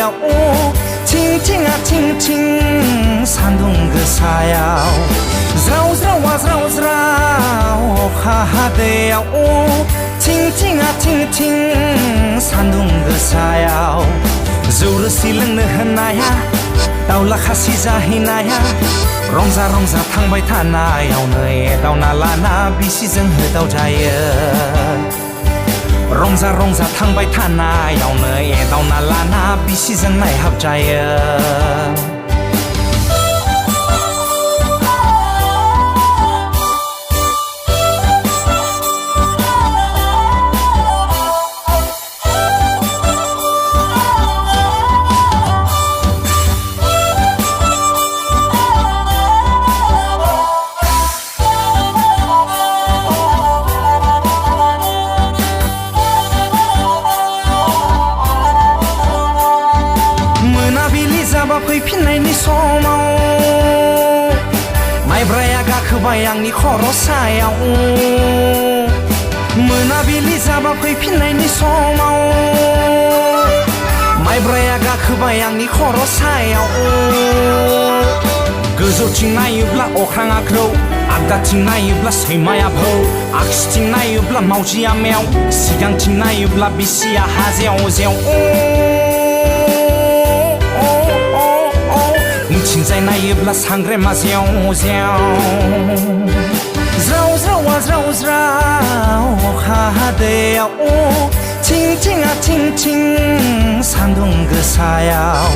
हादैयाव थिं थिं सान्दुं गोसायाव ज्राव ज्रावा ज्राव ज्राव अखा हादैयाव थिं थिं सान्दुं गोसायाव जौ रोसि लोंनो होनाया दाउला खासि जाहैनाया रंजा रंजा थांबाय थानायावनो एदावना लाना बिसिजों होदाव जायो रंजा रंजा थांबाय थानायावनो एदावना लाना बिसिजों नायहाब जायो फैफिननायनि समाव माइब्राया गाखोबाय आंनि खर' सायाव मोनाबिलि जाबा फैफिननायनि समाव माइब्राया गाखोबाय आंनि खर' सायाव गोजौथिं नायोब्ला अख्राङा ग्रौ आगदाथिं नायोब्ला सैमाया भौ आगसिथिं नायोब्ला मावजिया मेव सिगांथिं नायोब्ला बिसिया हाजेव जेव उनथिंजाय नायोब्ला सांग्रेमा जेव जेव ज्राव ज्रावा ज्राव ज्राव अखा हादैयाव थिं थिं सान्दुं गोसायाव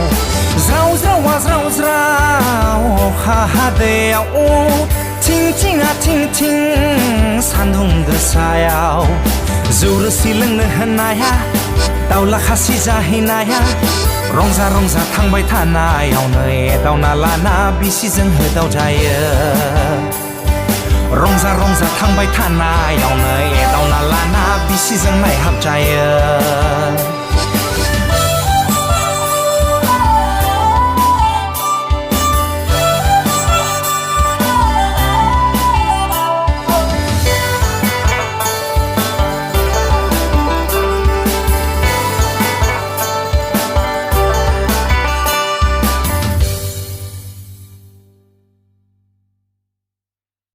ज्राव ज्रावा ज्राव ज्राव अखा हादैयाव थिं थिं सान्दुं गोसायाव जौ रोसि लोंनो होनाया दाउला खासि जाहैनाया रंजा रंजा थांबाय थानायावनो एदावना लाना बिसिजों होदाव जायो रंजा रंजा थांबाय थानायावनो एदावना लाना बिसिजों नायहाब जायो